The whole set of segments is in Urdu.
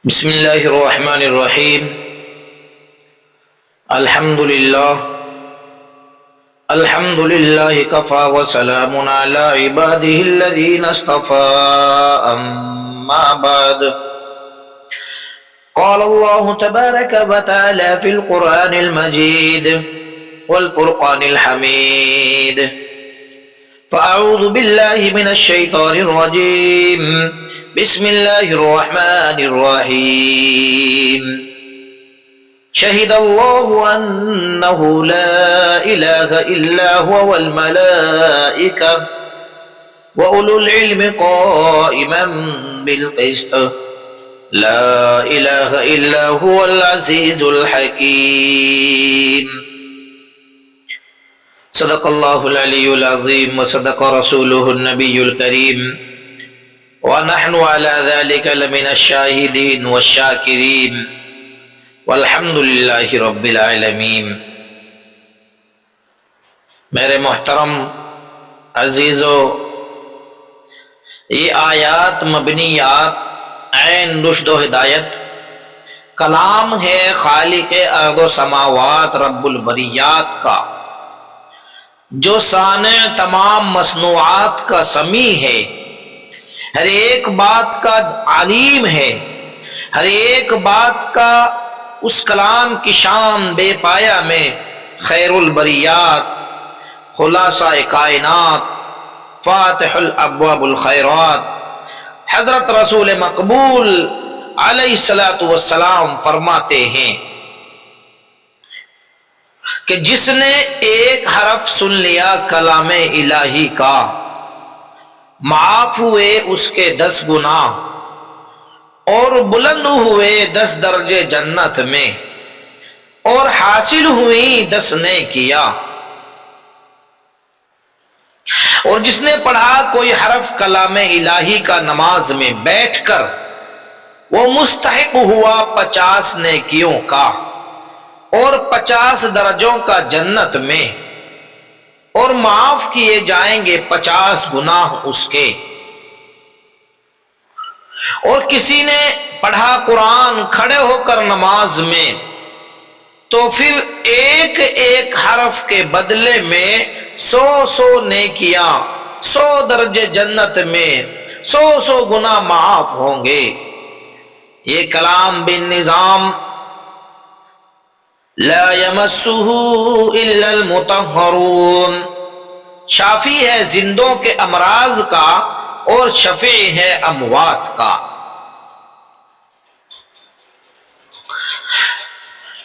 بسم الله الرحمن الرحيم. الحمد لله كفى وسلام على عباده الذين اصطفى. أما بعد، قال الله تبارك وتعالى في القرآن المجيد والفرقان الحميد: فأعوذ بالله من الشيطان الرجيم. بسم الله الرحمن الرحيم. شهد الله أنه لا إله إلا هو والملائكة وأولو العلم قائما بالقسط لا إله إلا هو العزيز الحكيم. صدق الله العلي العظيم وصدق رسوله النبي الكريم ونحن على ذلك لمن الشاهدين والشاكرين والحمد للہ رب العالمین. میرے محترم عزیزو، یہ آیات مبنیات عین رشد و ہدایت کلام ہے خالق ارض و سماوات رب البریات کا، جو صانع تمام مصنوعات کا سمیع ہے، ہر ایک بات کا علیم ہے، ہر ایک بات کا اس کلام کی شان بے پایا میں خیر البریات، خلاصہ کائنات، فاتح الابواب الخیرات حضرت رسول مقبول علیہ الصلوۃ والسلام فرماتے ہیں کہ جس نے ایک حرف سن لیا کلام الہی کا، معاف ہوئے اس کے 10 گناہ اور بلند ہوئے 10 درجے جنت میں اور حاصل ہوئی 10 نیکیاں. اور جس نے پڑھا کوئی حرف کلام الہی کا نماز میں بیٹھ کر، وہ مستحق ہوا 50 نیکیوں کا اور 50 درجوں کا جنت میں، اور معاف کیے جائیں گے 50 گناہ اس کے. اور کسی نے پڑھا قرآن کھڑے ہو کر نماز میں، تو پھر ایک ایک حرف کے بدلے میں 100 نیکیاں، 100 درجے جنت میں، 100 گناہ معاف ہوں گے. یہ کلام بالنظام لا يمسه الا المطہرون، شافی ہے زندوں کے امراض کا اور شفیع ہے اموات کا.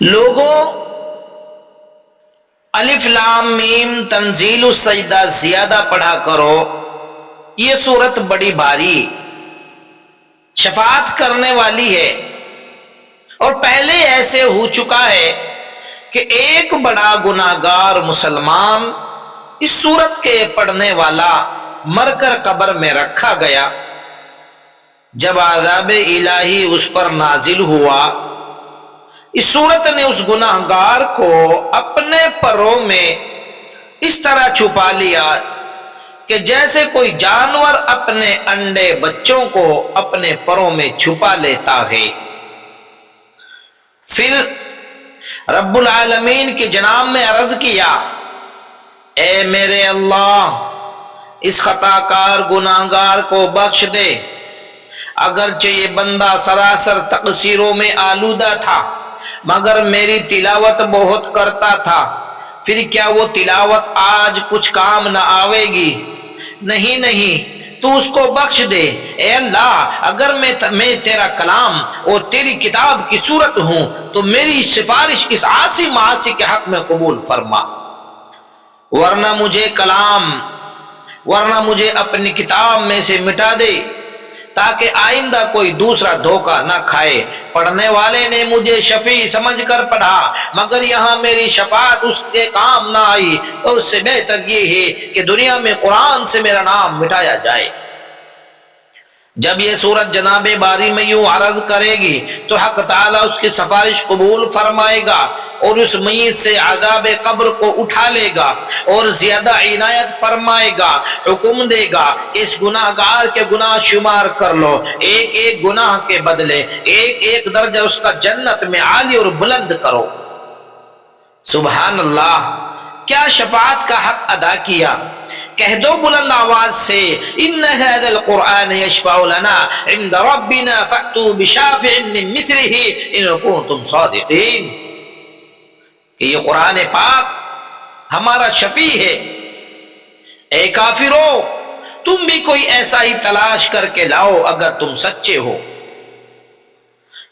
لوگوں، الف لام میم تنزیل السجدہ زیادہ پڑھا کرو. یہ سورت بڑی بھاری شفاعت کرنے والی ہے، اور پہلے ایسے ہو چکا ہے کہ ایک بڑا گناہگار مسلمان اس سورت کے پڑھنے والا مر کر قبر میں رکھا گیا. جب عذاب الہی اس پر نازل ہوا، اس سورت نے اس گناہگار کو اپنے پروں میں اس طرح چھپا لیا کہ جیسے کوئی جانور اپنے انڈے بچوں کو اپنے پروں میں چھپا لیتا ہے. پھر رب العالمین کی جناب میں عرض کیا: اے میرے اللہ، اس خطا کار گناہگار کو بخش دے. اگرچہ یہ بندہ سراسر تقصیروں میں آلودہ تھا، مگر میری تلاوت بہت کرتا تھا. پھر کیا وہ تلاوت آج کچھ کام نہ آوے گی؟ نہیں، تو اس کو بخش دے. اے اللہ، اگر میں تیرا کلام اور تیری کتاب کی صورت ہوں تو میری سفارش اس عاصی معاصی کے حق میں قبول فرما، ورنہ مجھے اپنی کتاب میں سے مٹا دے، تاکہ آئندہ کوئی دوسرا دھوکہ نہ کھائے. پڑھنے والے نے مجھے شفیع سمجھ کر پڑھا، مگر یہاں میری شفاعت اس کے کام نہ آئی، تو اس سے بہتر یہ ہے کہ دنیا میں قرآن سے میرا نام مٹایا جائے. جب یہ سورت جناب باری میں یوں عرض کرے گی تو حق تعالیٰ اس کی سفارش قبول فرمائے گا اور اس میت سے عذاب قبر کو اٹھا لے گا اور زیادہ عنایت فرمائے گا، حکم دے گا کہ اس گناہگار کے گناہ شمار کر لو، ایک ایک گناہ کے بدلے ایک ایک درجہ اس کا جنت میں عالی اور بلند کرو۔ سبحان اللہ، کیا شفاعت کا حق ادا کیا۔ کہہ دو بلند آواز سے، ان هذا القرآن يشفع لنا عند ربنا فأتوا بشافع من مثله ان كنتم صادقین، کہ یہ قرآن پاک ہمارا شفیع ہے۔ اے کافرو، تم بھی کوئی ایسا ہی تلاش کر کے لاؤ اگر تم سچے ہو۔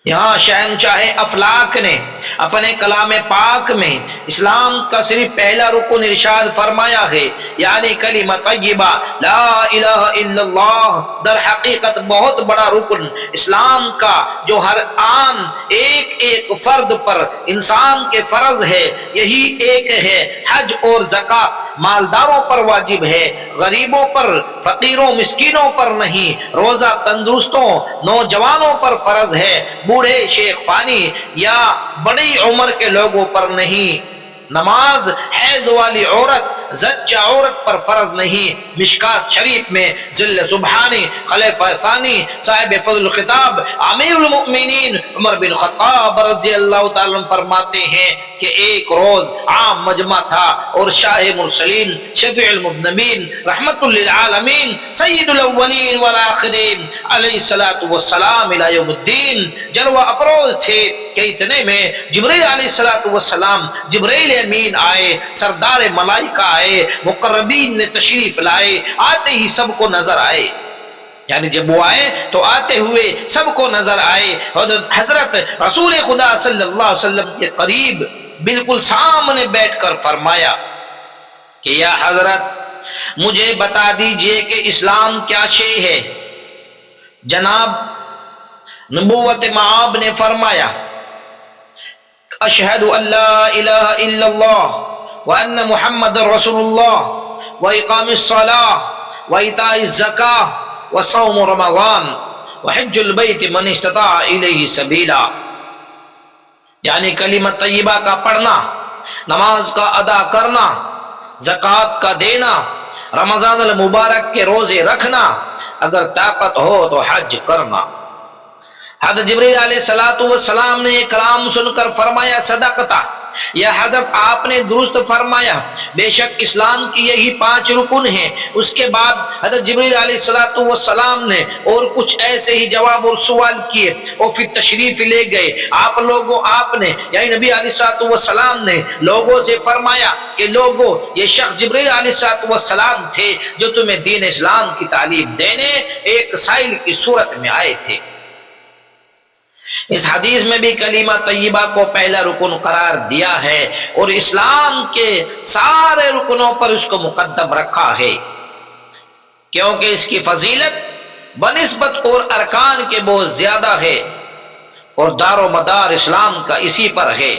یہاں شہنشاہ افلاک نے اپنے کلام پاک میں اسلام کا صرف پہلا رکن ارشاد فرمایا ہے، یعنی کلمہ طیبہ لا الہ الا اللہ، در حقیقت بہت بڑا رکن اسلام کا جو ہر آن ایک ایک فرد پر انسان کے فرض ہے، یہی ایک ہے۔ حج اور زکوٰۃ مالداروں پر واجب ہے، غریبوں پر، فقیروں مسکینوں پر نہیں۔ روزہ تندرستوں نوجوانوں پر فرض ہے، بوڑھے شیخ فانی یا بڑی عمر کے لوگوں پر نہیں۔ نماز حیض والی عورت، زچہ عورت پر فرض نہیں۔ مشکات شریف میں ذل سبحانی خلیفہ ثانی صاحب فضل الخطاب امیر المؤمنین عمر بن خطاب رضی اللہ تعالی عنہ فرماتے ہیں کہ ایک روز عام مجمع تھا اور شاہ مرسلین شفیع المذنبین رحمت للعالمین سید الاولین والآخرین علیہ الصلوۃ والسلام الی یوم الدین جلوہ افروز تھے کہ اتنے میں جبرائیل علیہ الصلوۃ والسلام جبرائیل امین آئے، سردار ملائکہ آئے، مقربین نے تشریف لائے، آتے ہی سب کو نظر آئے، یعنی جب وہ آئے تو آتے ہوئے سب کو نظر آئے۔ حضرت رسول خدا صلی اللہ علیہ وسلم کے قریب بالکل سامنے بیٹھ کر فرمایا کہ یا حضرت مجھے بتا دیجئے کہ اسلام کیا شے ہے۔ جناب نبوت معاب نے فرمایا اشہد ان لا الہ الا اللہ وان محمد رسول اللہ واقام الصلاة وایتاء الزکاة وصوم رمضان وحج البیت من استطاع الیہ سبیلا، یعنی کلمہ طیبہ کا پڑھنا، نماز کا ادا کرنا، زکوٰۃ کا دینا، رمضان المبارک کے روزے رکھنا، اگر طاقت ہو تو حج کرنا۔ حضرت جبرائیل علیہ السلام نے یہ کلام سن کر فرمایا صدقتا، یا حضرت آپ نے درست فرمایا، بے شک اسلام کی یہی 5 رکن ہیں۔ اس کے بعد حضرت جبرائیل علیہ السلام نے اور کچھ ایسے ہی جواب اور سوال کیے اور پھر تشریف لے گئے۔ آپ نے یعنی نبی علیہ السلام نے لوگوں سے فرمایا کہ لوگوں یہ شخص جبرائیل علیہ السلام تھے جو تمہیں دین اسلام کی تعلیم دینے ایک سائل کی صورت میں آئے تھے۔ اس حدیث میں بھی کلمہ طیبہ کو پہلا رکن قرار دیا ہے اور اسلام کے سارے رکنوں پر اس کو مقدم رکھا ہے، کیونکہ اس کی فضیلت بنسبت اور ارکان کے بہت زیادہ ہے اور دار و مدار اسلام کا اسی پر ہے۔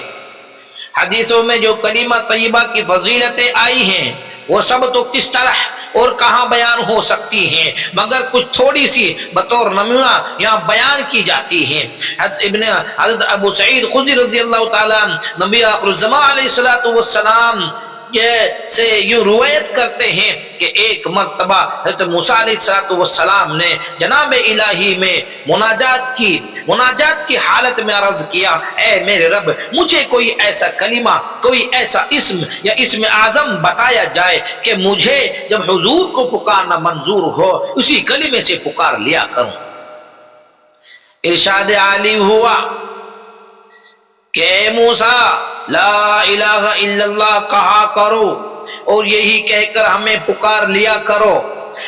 حدیثوں میں جو کلمہ طیبہ کی فضیلتیں آئی ہیں وہ سب تو کس طرح اور کہاں بیان ہو سکتی ہیں، مگر کچھ تھوڑی سی بطور نمونہ یہاں بیان کی جاتی ہیں۔ حضرت ابو سعید خدری رضی اللہ تعالیٰ نبی آخر الزمان علیہ السلام سے یوں روایت کرتے ہیں کہ ایک مرتبہ حضرت موسیٰ علیہ السلام نے جناب الہی میں مناجات کی حالت میں عرض کیا، اے میرے رب مجھے کوئی ایسا کلمہ، کوئی ایسا اسم یا اسم اعظم بتایا جائے کہ مجھے جب حضور کو پکارنا منظور ہو اسی کلمے سے پکار لیا کروں۔ ارشاد عالی ہوا کہ اے موسیٰ لا الہ الا اللہ کہا کرو اور یہی کہہ کر ہمیں پکار لیا کرو۔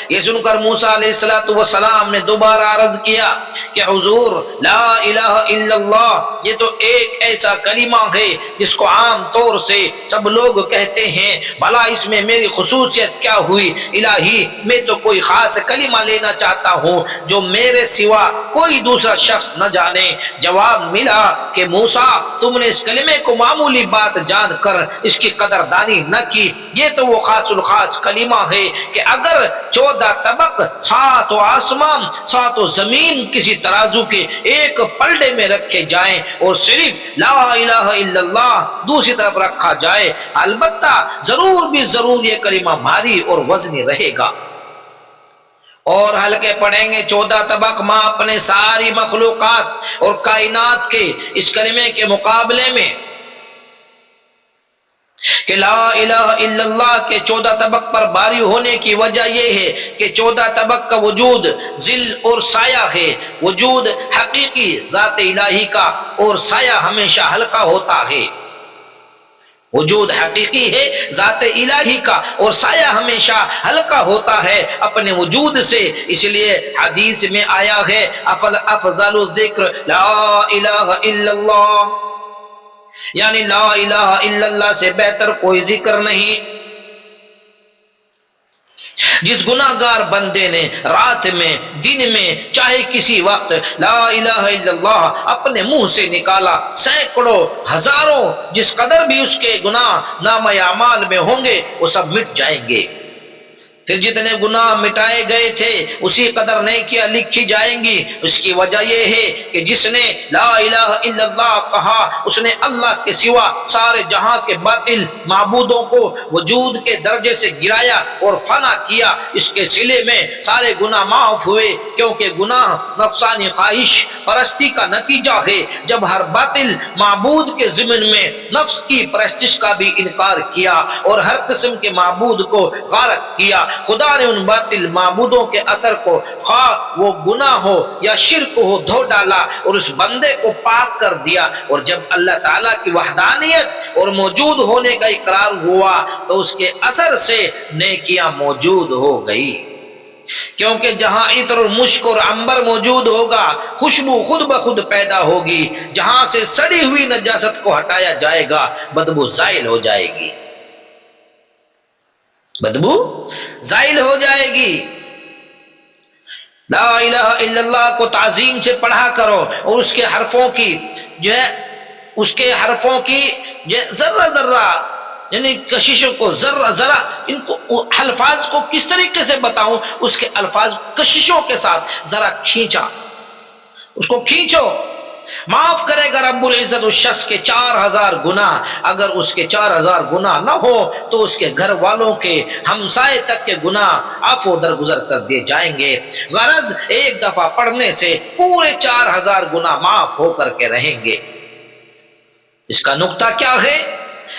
یہ سن کر موسیٰ علیہ السلام نے دوبارہ عرض کیا کہ حضور لا الہ الا اللہ یہ تو ایک ایسا کلمہ ہے جس کو عام طور سے سب لوگ کہتے ہیں، بھلا اس میں میری خصوصیت کیا ہوئی؟ الہی میں تو کوئی خاص کلمہ لینا چاہتا ہوں جو میرے سوا کوئی دوسرا شخص نہ جانے۔ جواب ملا کہ موسیٰ تم نے اس کلمے کو معمولی بات جان کر اس کی قدردانی نہ کی، یہ تو وہ خاص الخاص کلمہ ہے کہ اگر 14 طبق، 7 آسمان 7 زمین کسی ترازو کے ایک پلڑے میں رکھے جائیں اور صرف لا الہ الا اللہ دوسری طرف رکھا جائے، البتہ ضرور بھی ضرور یہ کلمہ بھاری اور وزنی رہے گا۔ اور ہلکے پڑیں گے 14 طبق ماں اپنے ساری مخلوقات اور کائنات کے اس کلمے کے مقابلے میں کہ لا الہ الا اللہ کے 14 طبق پر باری ہونے کی وجہ یہ ہے کہ 14 طبق کا وجود ظل اور سایہ ہے، وجود حقیقی ذات الہی کا، اور سایہ ہمیشہ ہلکا ہوتا ہے۔ وجود حقیقی ہے ذات الہی کا اور سایہ ہمیشہ ہلکا ہوتا ہے اپنے وجود سے، اس لیے حدیث میں آیا ہے افضل الذکر لا الہ الا اللہ، یعنی لا الہ الا اللہ سے بہتر کوئی ذکر نہیں۔ جس گناہگار بندے نے رات میں دن میں چاہے کسی وقت لا الہ الا اللہ اپنے منہ سے نکالا، سینکڑوں ہزاروں جس قدر بھی اس کے گناہ نامہ اعمال میں ہوں گے وہ سب مٹ جائیں گے، پھر جتنے گناہ مٹائے گئے تھے اسی قدر نیکیاں لکھی جائیں گی۔ اس کی وجہ یہ ہے کہ جس نے لا الہ الا اللہ کہا اس نے اللہ کے سوا سارے جہاں کے باطل معبودوں کو وجود کے درجے سے گرایا اور فنا کیا، اس کے صلے میں سارے گناہ معاف ہوئے، کیونکہ گناہ نفسانی خواہش پرستی کا نتیجہ ہے۔ جب ہر باطل معبود کے ضمن میں نفس کی پرستش کا بھی انکار کیا اور ہر قسم کے معبود کو غارت کیا، خدا نے ان باطل معبودوں کے اثر کو خواہ وہ گناہ ہو یا شرک ہو دھو ڈالا اور اس بندے کو پاک کر دیا۔ اور جب اللہ تعالیٰ کی وحدانیت اور موجود ہونے کا اقرار ہوا تو اس کے اثر سے نیکیاں موجود ہو گئی، کیونکہ جہاں عطر اور مشک اور عنبر موجود ہوگا خوشبو خود بخود پیدا ہوگی، جہاں سے سڑی ہوئی نجاست کو ہٹایا جائے گا بدبو زائل ہو جائے گی، بدبو زائل ہو جائے گی۔ لا الہ الا اللہ کو تعظیم سے پڑھا کرو اور اس کے حرفوں کی ذرہ ذرہ یعنی کششوں کو ذرہ ذرہ ان کو الفاظ کو کس طریقے سے بتاؤں، اس کے الفاظ کششوں کے ساتھ ذرا کھینچا، اس کو کھینچو، معاف کرے گا رب العزت اس شخص کے 4000 گناہ۔ اگر اس کے 4000 گناہ نہ ہو تو اس کے گھر والوں کے ہمسائے تک کے گناہ عفو درگزر کر دیے جائیں گے۔ غرض ایک دفعہ پڑھنے سے پورے 4000 گناہ معاف ہو کر کے رہیں گے۔ اس کا نقطہ کیا ہے؟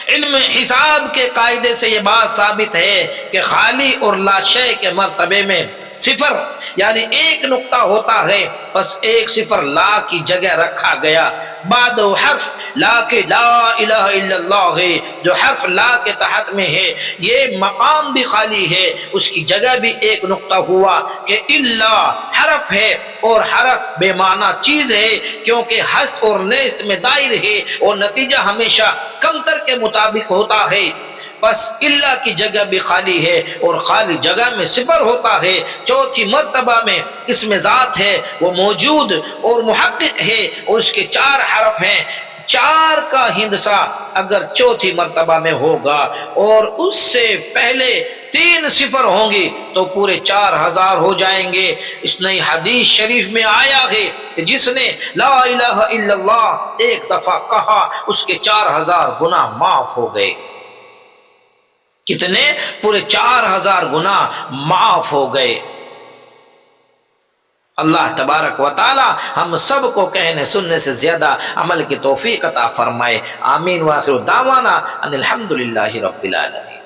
علم حساب کے قاعدے سے یہ بات ثابت ہے کہ خالی اور لا شے کے مرتبے میں صفر یعنی ایک نقطہ ہوتا ہے، بس ایک صفر لا کی جگہ رکھا گیا، بعد حرف لا کے لا الہ الا اللہ ہے، جو حرف لا کے تحت میں ہے یہ مقام بھی خالی ہے، اس کی جگہ بھی ایک نقطہ ہوا کہ الا حرف ہے اور حرف بے معنی چیز ہے، کیونکہ ہست اور نیست میں دائر ہے اور نتیجہ ہمیشہ کمتر کے مطابق ہوتا ہے، بس اللہ کی جگہ بھی خالی ہے اور خالی جگہ میں صفر ہوتا ہے۔ چوتھی مرتبہ میں اس میں ذات ہے، وہ موجود اور محقق ہے اور اس کے 4 حرف ہیں، 4 کا ہندسہ اگر چوتھی مرتبہ میں ہوگا اور اس سے پہلے 3 صفر ہوں گی تو پورے 4000 ہو جائیں گے۔ اس نئی حدیث شریف میں آیا ہے کہ جس نے لا الہ الا اللہ ایک دفعہ کہا اس کے 4000 گناہ معاف ہو گئے۔ کتنے؟ پورے 4000 گناہ معاف ہو گئے۔ اللہ تبارک و تعالی ہم سب کو کہنے سننے سے زیادہ عمل کی توفیق عطا فرمائے۔ آمین۔ وآخر دعوانا ان الحمدللہ رب العالمین۔